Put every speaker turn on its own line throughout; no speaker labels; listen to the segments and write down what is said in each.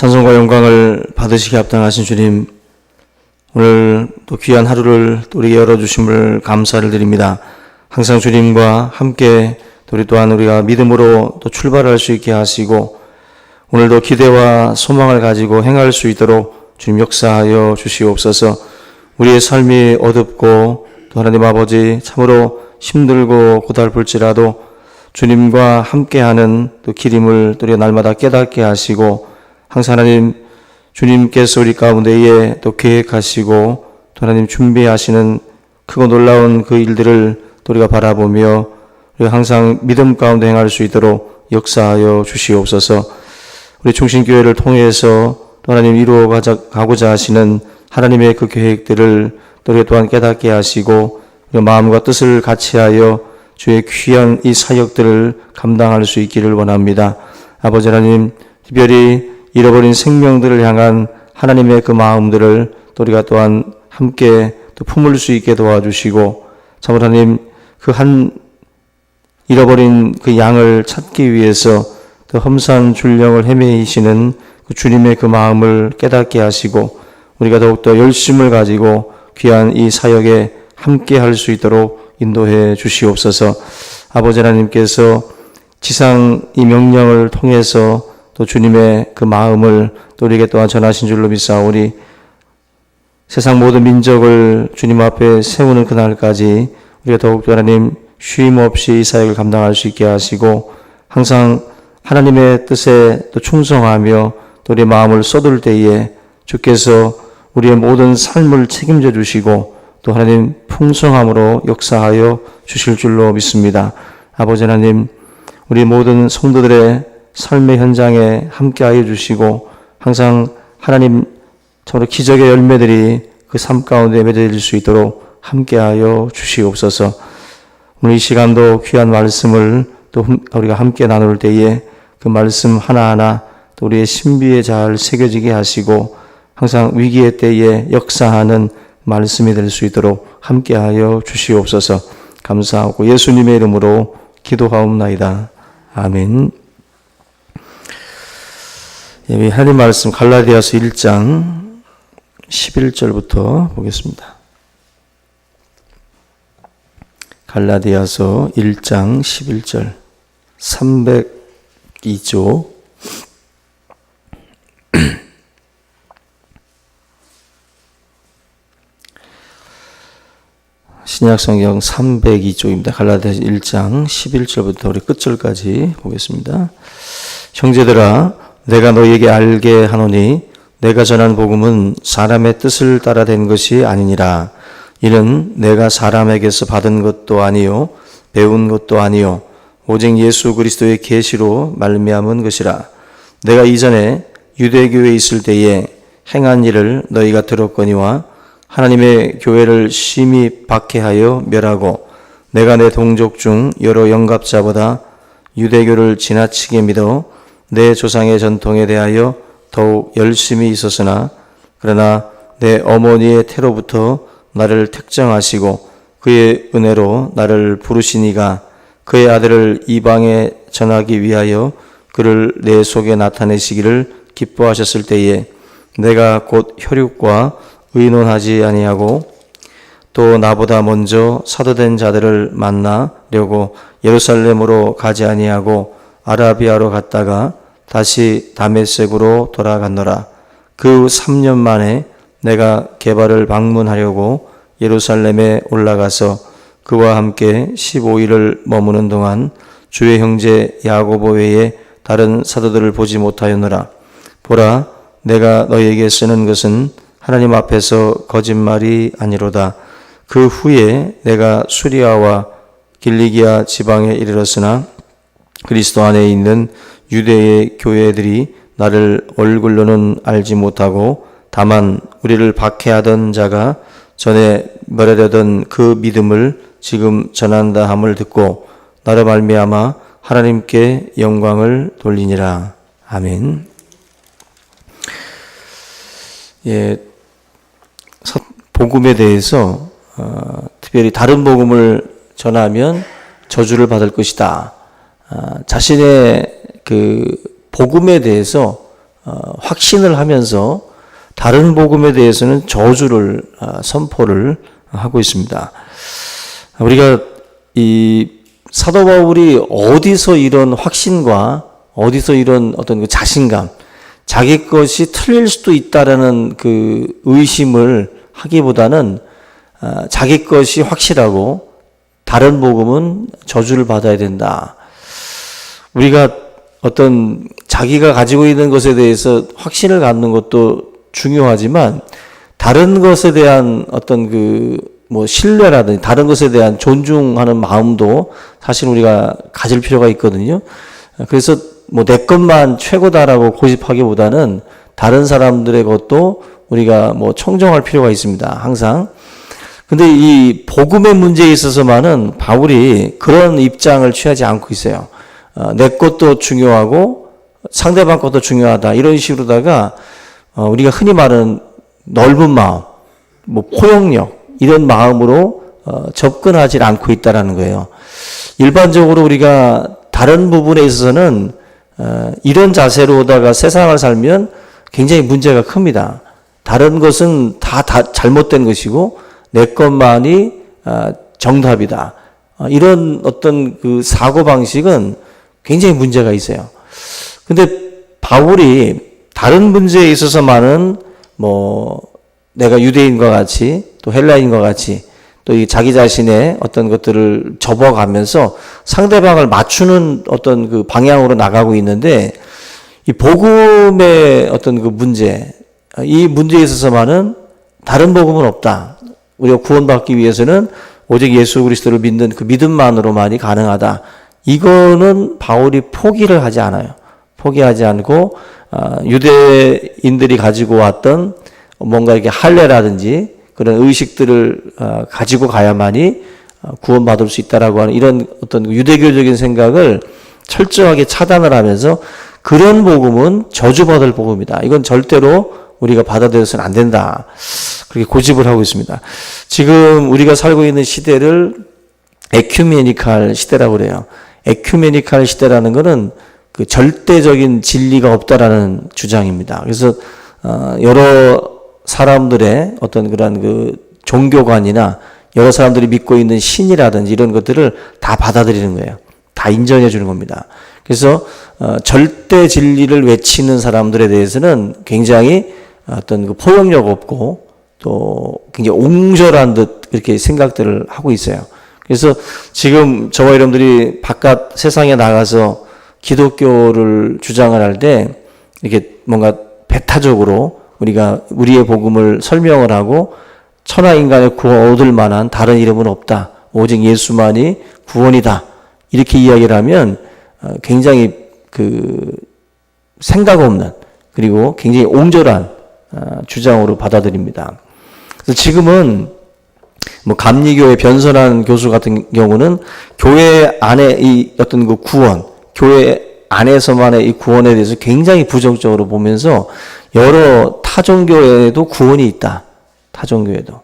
찬송과 영광을 받으시기 합당하신 주님, 오늘 또 귀한 하루를 또 우리에게 열어주심을 감사를 드립니다. 항상 주님과 함께 우리 또한 우리가 믿음으로 또 출발할 수 있게 하시고, 오늘도 기대와 소망을 가지고 행할 수 있도록 주님 역사하여 주시옵소서. 우리의 삶이 어둡고 또 하나님 아버지 참으로 힘들고 고달플지라도 주님과 함께하는 또 길임을 또 우리가 날마다 깨닫게 하시고, 항상 하나님 주님께서 우리 가운데에 또 계획하시고 또 하나님 준비하시는 크고 놀라운 그 일들을 또 우리가 바라보며 우리가 항상 믿음 가운데 행할 수 있도록 역사하여 주시옵소서. 우리 충신교회를 통해서 또 하나님 이루어 가고자 하시는 하나님의 그 계획들을 또 우리가 또한 깨닫게 하시고 마음과 뜻을 같이하여 주의 귀한 이 사역들을 감당할 수 있기를 원합니다. 아버지 하나님, 특별히 잃어버린 생명들을 향한 하나님의 그 마음들을 또 우리가 또한 함께 또 품을 수 있게 도와주시고, 참 하나님 그 잃어버린 그 양을 찾기 위해서 또 험산 줄령을 헤매이시는 그 주님의 그 마음을 깨닫게 하시고, 우리가 더욱더 열심을 가지고 귀한 이 사역에 함께 할 수 있도록 인도해 주시옵소서. 아버지 하나님께서 지상 이 명령을 통해서 또 주님의 그 마음을 또 우리에게 또한 전하신 줄로 믿사오니, 세상 모든 민족을 주님 앞에 세우는 그날까지 우리가 더욱더 하나님 쉼 없이 이 사역을 감당할 수 있게 하시고, 항상 하나님의 뜻에 또 충성하며 또 우리의 마음을 쏟을 때에 주께서 우리의 모든 삶을 책임져 주시고 또 하나님 풍성함으로 역사하여 주실 줄로 믿습니다. 아버지 하나님, 우리 모든 성도들의 삶의 현장에 함께하여 주시고, 항상 하나님 참으로 기적의 열매들이 그 삶 가운데 맺어질 수 있도록 함께하여 주시옵소서. 오늘 이 시간도 귀한 말씀을 또 우리가 함께 나눌 때에 그 말씀 하나하나 또 우리의 신비에 잘 새겨지게 하시고, 항상 위기의 때에 역사하는 말씀이 될 수 있도록 함께하여 주시옵소서. 감사하고 예수님의 이름으로 기도하옵나이다. 아멘. 하나님 말씀 갈라디아서 1장 11절부터 보겠습니다. 갈라디아서 1장 11절 302조 신약성경 302조입니다. 갈라디아서 1장 11절부터 우리 끝절까지 보겠습니다. 형제들아, 내가 너희에게 알게 하노니 내가 전한 복음은 사람의 뜻을 따라 된 것이 아니니라. 이는 내가 사람에게서 받은 것도 아니요 배운 것도 아니요 오직 예수 그리스도의 계시로 말미암은 것이라. 내가 이전에 유대교회에 있을 때에 행한 일을 너희가 들었거니와 하나님의 교회를 심히 박해하여 멸하고, 내가 내 동족 중 여러 영갑자보다 유대교를 지나치게 믿어 내 조상의 전통에 대하여 더욱 열심히 있었으나, 그러나 내 어머니의 태로부터 나를 택정하시고 그의 은혜로 나를 부르시니가 그의 아들을 이방에 전하기 위하여 그를 내 속에 나타내시기를 기뻐하셨을 때에 내가 곧 혈육과 의논하지 아니하고 또 나보다 먼저 사도된 자들을 만나려고 예루살렘으로 가지 아니하고 아라비아로 갔다가 다시 다메섹으로 돌아갔노라. 그 3년 만에 내가 게바를 방문하려고 예루살렘에 올라가서 그와 함께 15일을 머무는 동안 주의 형제 야고보 외에 다른 사도들을 보지 못하였노라. 보라, 내가 너희에게 쓰는 것은 하나님 앞에서 거짓말이 아니로다. 그 후에 내가 수리아와 길리기아 지방에 이르렀으나 그리스도 안에 있는 유대의 교회들이 나를 얼굴로는 알지 못하고 다만 우리를 박해하던 자가 전에 멸하려던 그 믿음을 지금 전한다 함을 듣고 나로 말미암아 하나님께 영광을 돌리니라. 아멘. 복음에 대해서 특별히 다른 복음을 전하면 저주를 받을 것이다. 자신의 그 복음에 대해서 확신을 하면서 다른 복음에 대해서는 저주를 선포를 하고 있습니다. 우리가 이 사도 바울이 어디서 이런 확신과 어디서 이런 어떤 그 자신감, 자기 것이 틀릴 수도 있다라는 그 의심을 하기보다는 자기 것이 확실하고 다른 복음은 저주를 받아야 된다. 우리가 어떤 자기가 가지고 있는 것에 대해서 확신을 갖는 것도 중요하지만 다른 것에 대한 어떤 그 뭐 신뢰라든지 다른 것에 대한 존중하는 마음도 사실 우리가 가질 필요가 있거든요. 그래서 뭐 내 것만 최고다라고 고집하기보다는 다른 사람들의 것도 우리가 뭐 청정할 필요가 있습니다. 항상. 근데 이 복음의 문제에 있어서만은 바울이 그런 입장을 취하지 않고 있어요. 내 것도 중요하고 상대방 것도 중요하다. 이런 식으로다가 우리가 흔히 말하는 넓은 마음, 뭐 포용력 이런 마음으로 접근하지 않고 있다라는 거예요. 일반적으로 우리가 다른 부분에 있어서는 이런 자세로다가 세상을 살면 굉장히 문제가 큽니다. 다른 것은 다 잘못된 것이고 내 것만이 정답이다. 이런 어떤 그 사고 방식은 굉장히 문제가 있어요. 근데 바울이 다른 문제에 있어서만은 뭐 내가 유대인과 같이 또 헬라인과 같이 또 이 자기 자신의 어떤 것들을 접어가면서 상대방을 맞추는 어떤 그 방향으로 나가고 있는데 이 복음의 어떤 그 문제, 이 문제에 있어서만은 다른 복음은 없다. 우리가 구원받기 위해서는 오직 예수 그리스도를 믿는 그 믿음만으로만이 가능하다. 이거는 바울이 포기를 하지 않아요. 포기하지 않고 유대인들이 가지고 왔던 뭔가 이렇게 할례라든지 그런 의식들을 가지고 가야만이 구원받을 수 있다라고 하는 이런 어떤 유대교적인 생각을 철저하게 차단을 하면서 그런 복음은 저주받을 복음이다. 이건 절대로 우리가 받아들여서는 안 된다. 그렇게 고집을 하고 있습니다. 지금 우리가 살고 있는 시대를 에큐메니칼 시대라고 그래요. 에큐메니칼 시대라는 것은 그 절대적인 진리가 없다라는 주장입니다. 그래서 여러 사람들의 어떤 그런 그 종교관이나 여러 사람들이 믿고 있는 신이라든지 이런 것들을 다 받아들이는 거예요. 다 인정해 주는 겁니다. 그래서 절대 진리를 외치는 사람들에 대해서는 굉장히 어떤 그 포용력 없고 또 굉장히 옹졸한 듯 이렇게 생각들을 하고 있어요. 그래서 지금 저와 여러분들이 바깥 세상에 나가서 기독교를 주장을 할 때 이렇게 뭔가 배타적으로 우리가 우리의 복음을 설명을 하고 천하 인간의 구원 얻을 만한 다른 이름은 없다. 오직 예수만이 구원이다. 이렇게 이야기를 하면 굉장히 그 생각 없는 그리고 굉장히 옹졸한 주장으로 받아들입니다. 그래서 지금은 뭐 감리교의 변선한 교수 같은 경우는 교회 안에 이 어떤 그 구원, 교회 안에서만의 이 구원에 대해서 굉장히 부정적으로 보면서 여러 타종교에도 구원이 있다. 타종교에도.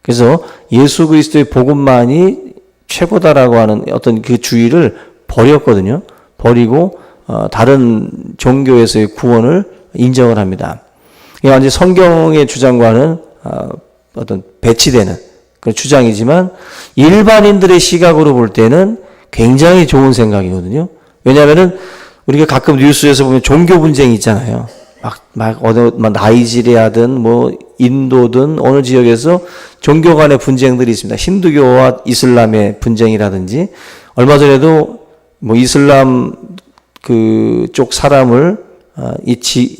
그래서 예수 그리스도의 복음만이 최고다라고 하는 어떤 그 주의를 버렸거든요. 버리고 다른 종교에서의 구원을 인정을 합니다. 이게 완전 성경의 주장과는 어떤 배치되는 그런 주장이지만 일반인들의 시각으로 볼 때는 굉장히 좋은 생각이거든요. 왜냐하면은 우리가 가끔 뉴스에서 보면 종교 분쟁이 있잖아요. 나이지리아든 뭐 인도든 어느 지역에서 종교 간의 분쟁들이 있습니다. 힌두교와 이슬람의 분쟁이라든지 얼마 전에도 뭐 이슬람 그쪽 사람을 이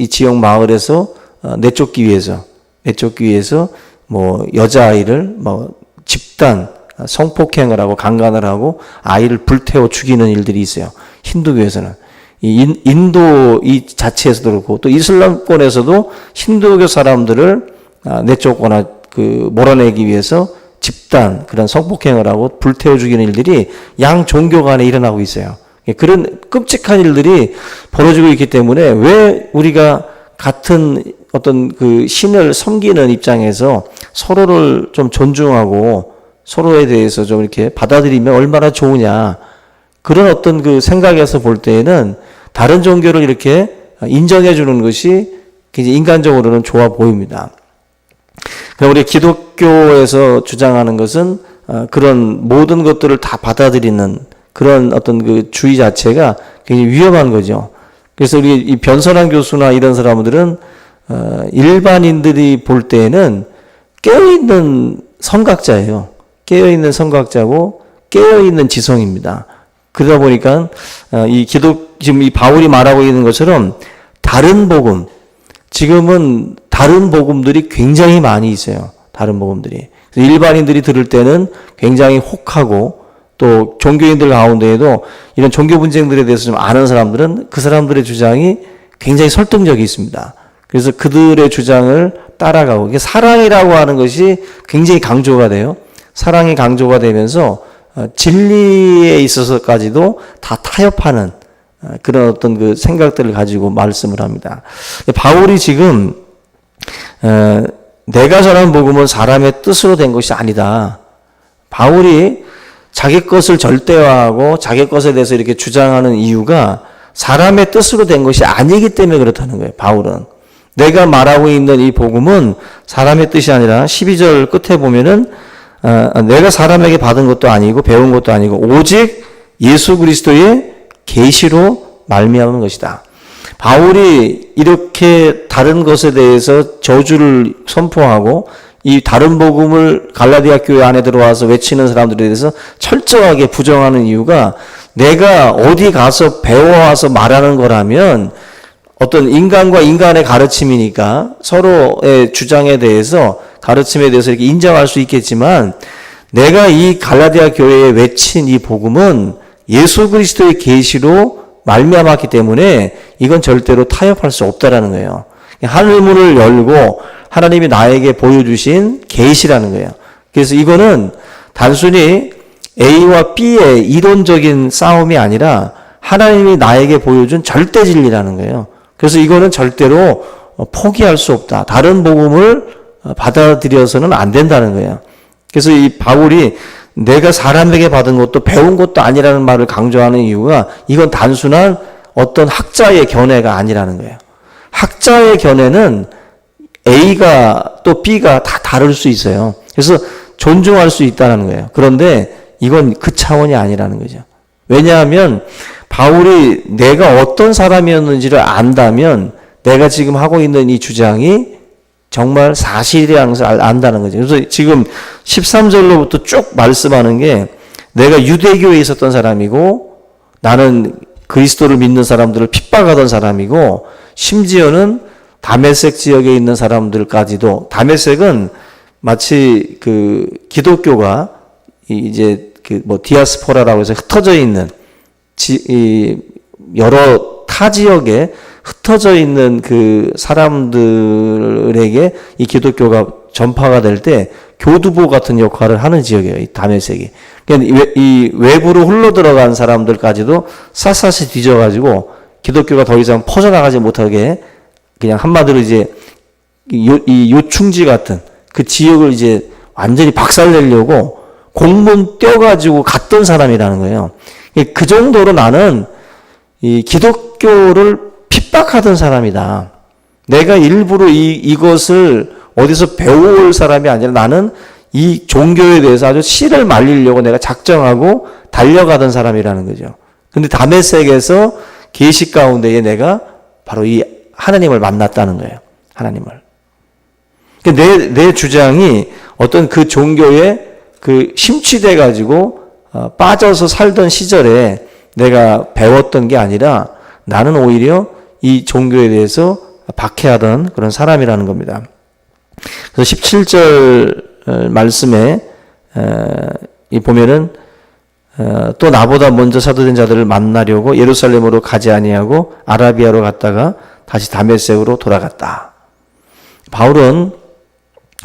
지역 마을에서 내쫓기 위해서 뭐 여자아이를 뭐 집단 성폭행을 하고 강간을 하고 아이를 불태워 죽이는 일들이 있어요. 힌두교에서는. 인도 이 자체에서도 그렇고 또 이슬람권에서도 힌두교 사람들을 내쫓거나 그 몰아내기 위해서 집단 그런 성폭행을 하고 불태워 죽이는 일들이 양 종교 간에 일어나고 있어요. 그런 끔찍한 일들이 벌어지고 있기 때문에 왜 우리가 같은 어떤 그 신을 섬기는 입장에서 서로를 좀 존중하고 서로에 대해서 좀 이렇게 받아들이면 얼마나 좋으냐. 그런 어떤 그 생각에서 볼 때에는 다른 종교를 이렇게 인정해 주는 것이 굉장히 인간적으로는 좋아 보입니다. 우리 기독교에서 주장하는 것은 그런 모든 것들을 다 받아들이는 그런 어떤 그 주의 자체가 굉장히 위험한 거죠. 그래서 우리 이 변선한 교수나 이런 사람들은 일반인들이 볼 때에는 깨어있는 선각자예요. 깨어있는 선각자고 깨어있는 지성입니다. 그러다 보니까 지금 이 바울이 말하고 있는 것처럼 다른 복음, 지금은 다른 복음들이 굉장히 많이 있어요. 다른 복음들이. 일반인들이 들을 때는 굉장히 혹하고 또 종교인들 가운데에도 이런 종교 분쟁들에 대해서 좀 아는 사람들은 그 사람들의 주장이 굉장히 설득력이 있습니다. 그래서 그들의 주장을 따라가고 이게 사랑이라고 하는 것이 굉장히 강조가 돼요. 사랑이 강조가 되면서 진리에 있어서까지도 다 타협하는 그런 어떤 그 생각들을 가지고 말씀을 합니다. 바울이 지금 내가 전한 복음은 사람의 뜻으로 된 것이 아니다. 바울이 자기 것을 절대화하고 자기 것에 대해서 이렇게 주장하는 이유가 사람의 뜻으로 된 것이 아니기 때문에 그렇다는 거예요. 바울은. 내가 말하고 있는 이 복음은 사람의 뜻이 아니라 12절 끝에 보면은 내가 사람에게 받은 것도 아니고 배운 것도 아니고 오직 예수 그리스도의 계시로 말미암은 것이다. 바울이 이렇게 다른 것에 대해서 저주를 선포하고 이 다른 복음을 갈라디아 교회 안에 들어와서 외치는 사람들에 대해서 철저하게 부정하는 이유가 내가 어디 가서 배워와서 말하는 거라면 어떤 인간과 인간의 가르침이니까 서로의 주장에 대해서 가르침에 대해서 이렇게 인정할 수 있겠지만 내가 이 갈라디아 교회에 외친 이 복음은 예수 그리스도의 계시로 말미암았기 때문에 이건 절대로 타협할 수 없다라는 거예요. 하늘문을 열고 하나님이 나에게 보여주신 계시라는 거예요. 그래서 이거는 단순히 A와 B의 이론적인 싸움이 아니라 하나님이 나에게 보여준 절대 진리라는 거예요. 그래서 이거는 절대로 포기할 수 없다. 다른 복음을 받아들여서는 안 된다는 거예요. 그래서 이 바울이 내가 사람에게 받은 것도 배운 것도 아니라는 말을 강조하는 이유가 이건 단순한 어떤 학자의 견해가 아니라는 거예요. 학자의 견해는 A가 또 B가 다 다를 수 있어요. 그래서 존중할 수 있다는 거예요. 그런데 이건 그 차원이 아니라는 거죠. 왜냐하면 바울이 내가 어떤 사람이었는지를 안다면 내가 지금 하고 있는 이 주장이 정말 사실이라는 것을 안다는 거죠. 그래서 지금 13절로부터 쭉 말씀하는 게 내가 유대교에 있었던 사람이고 나는 그리스도를 믿는 사람들을 핍박하던 사람이고 심지어는 다메섹 지역에 있는 사람들까지도 다메섹은 마치 그 기독교가 이제 그 뭐 디아스포라라고 해서 흩어져 있는 여러 타 지역에 흩어져 있는 그 사람들에게 이 기독교가 전파가 될 때 교두보 같은 역할을 하는 지역이에요. 이 다메섹이. 그러니까 이 외부로 흘러 들어간 사람들까지도 샅샅이 뒤져가지고 기독교가 더 이상 퍼져나가지 못하게 그냥 한마디로 이제 이 요충지 같은 그 지역을 이제 완전히 박살내려고 공문 떼어가지고 갔던 사람이라는 거예요. 그 정도로 나는 이 기독교를 핍박하던 사람이다. 내가 일부러 이것을 어디서 배워올 사람이 아니라 나는 이 종교에 대해서 아주 씨를 말리려고 내가 작정하고 달려가던 사람이라는 거죠. 근데 다메섹에서 계시 가운데에 내가 바로 이 하나님을 만났다는 거예요. 하나님을. 내 주장이 어떤 그 종교에 그 심취돼 가지고 빠져서 살던 시절에 내가 배웠던 게 아니라 나는 오히려 이 종교에 대해서 박해하던 그런 사람이라는 겁니다. 그래서 17절 말씀에 보면은 또 나보다 먼저 사도된 자들을 만나려고 예루살렘으로 가지 아니하고 아라비아로 갔다가 다시 다메섹으로 돌아갔다. 바울은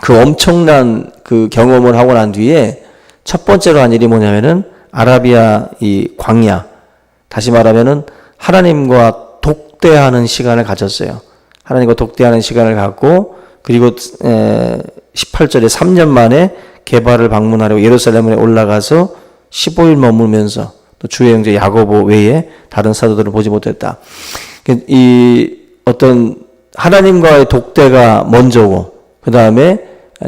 그 엄청난 그 경험을 하고 난 뒤에 첫 번째로 한 일이 뭐냐면은 아라비아 이 광야, 다시 말하면은 하나님과 독대하는 시간을 가졌어요. 하나님과 독대하는 시간을 갖고 그리고 18절에 3년 만에 게바를 방문하려고 예루살렘에 올라가서 15일 머물면서 또 주의 형제 야고보 외에 다른 사도들을 보지 못했다. 이 어떤 하나님과의 독대가 먼저고, 그 다음에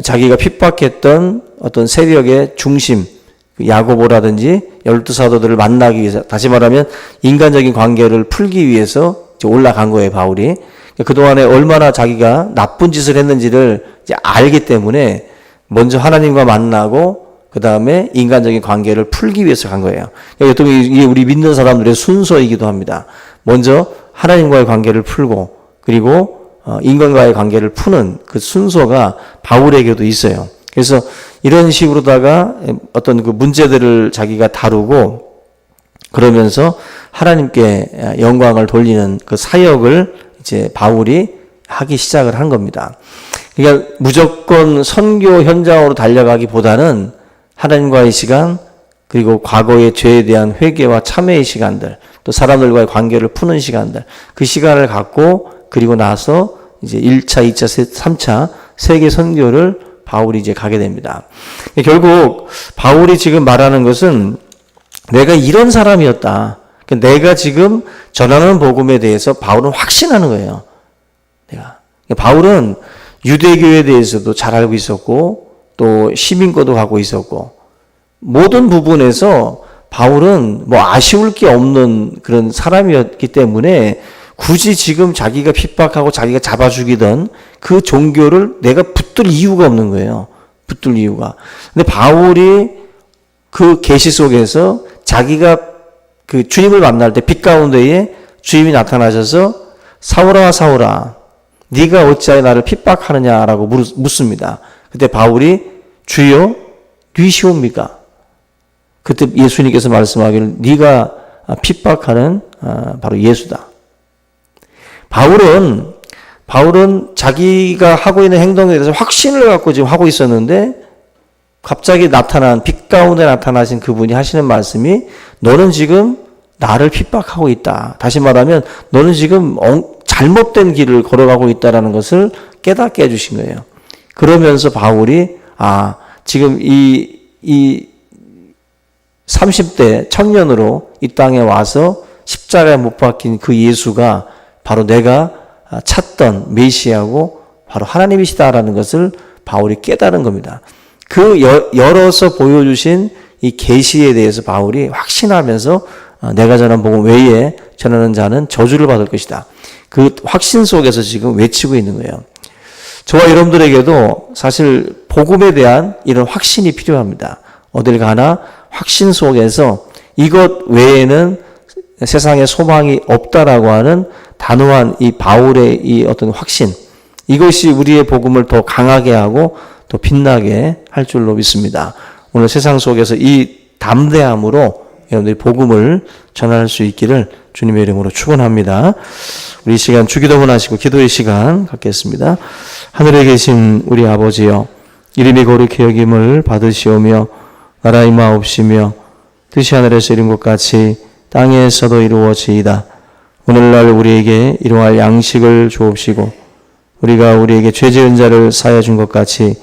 자기가 핍박했던 어떤 세력의 중심, 야고보라든지 12사도들을 만나기 위해서, 다시 말하면 인간적인 관계를 풀기 위해서 올라간 거예요, 바울이. 그동안에 얼마나 자기가 나쁜 짓을 했는지를 이제 알기 때문에 먼저 하나님과 만나고 그 다음에 인간적인 관계를 풀기 위해서 간 거예요. 이게 우리 믿는 사람들의 순서이기도 합니다. 먼저 하나님과의 관계를 풀고 그리고 인간과의 관계를 푸는 그 순서가 바울에게도 있어요. 그래서 이런 식으로다가 어떤 그 문제들을 자기가 다루고 그러면서 하나님께 영광을 돌리는 그 사역을 이제 바울이 하기 시작을 한 겁니다. 그러니까 무조건 선교 현장으로 달려가기보다는 하나님과의 시간, 그리고 과거의 죄에 대한 회개와 참회의 시간들, 또 사람들과의 관계를 푸는 시간들, 그 시간을 갖고 그리고 나서 이제 1차, 2차, 3차 세계 선교를 바울이 이제 가게 됩니다. 결국 바울이 지금 말하는 것은 내가 이런 사람이었다. 내가 지금 전하는 복음에 대해서 바울은 확신하는 거예요. 바울은 유대교에 대해서도 잘 알고 있었고 또 시민권도 갖고 있었고 모든 부분에서 바울은 뭐 아쉬울 게 없는 그런 사람이었기 때문에 굳이 지금 자기가 핍박하고 자기가 잡아 죽이던 그 종교를 내가 붙들 이유가 없는 거예요. 붙들 이유가. 근데 바울이 그 계시 속에서 자기가 그 주님을 만날 때 빛 가운데에 주님이 나타나셔서 사울아 사울아 네가 어찌하여 나를 핍박하느냐라고 묻습니다. 그때 바울이 주여 누이시옵니까? 그때 예수님께서 말씀하기를 네가 핍박하는 바로 예수다. 바울은 자기가 하고 있는 행동에 대해서 확신을 갖고 지금 하고 있었는데 갑자기 나타난 빛 가운데 나타나신 그분이 하시는 말씀이 너는 지금 나를 핍박하고 있다. 다시 말하면 너는 지금 잘못된 길을 걸어가고 있다라는 것을 깨닫게 해주신 거예요. 그러면서 바울이 지금 이 30대 청년으로 이 땅에 와서 십자가에 못 박힌 그 예수가 바로 내가 찾던 메시아고 바로 하나님이시다라는 것을 바울이 깨달은 겁니다. 그 열어서 보여주신 이 계시에 대해서 바울이 확신하면서 내가 전한 복음 외에 전하는 자는 저주를 받을 것이다. 그 확신 속에서 지금 외치고 있는 거예요. 저와 여러분들에게도 사실 복음에 대한 이런 확신이 필요합니다. 어딜 가나 확신 속에서 이것 외에는 세상에 소망이 없다라고 하는 단호한 이 바울의 이 어떤 확신, 이것이 우리의 복음을 더 강하게 하고 더 빛나게 할 줄로 믿습니다. 오늘 세상 속에서 이 담대함으로 여러분들이 복음을 전할 수 있기를 주님의 이름으로 축원합니다. 우리 이 시간 주기도문 하시고 기도의 시간 갖겠습니다. 하늘에 계신 우리 아버지여, 이름이 거룩히 여김을 받으시오며 나라 임하옵시며 뜻이 하늘에서 이룬 것 같이 땅에서도 이루어지이다. 오늘날 우리에게 일용할 양식을 주옵시고 우리가 우리에게 죄 지은 자를 사하여 준 것 같이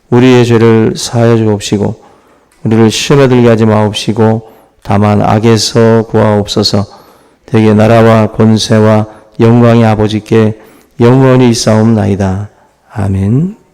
우리의 죄를 사하여 주옵시고 우리를 시험에 들게 하지 마옵시고 다만 악에서 구하옵소서. 대개 나라와 권세와 영광이 아버지께 영원히 있사옵나이다. 아멘.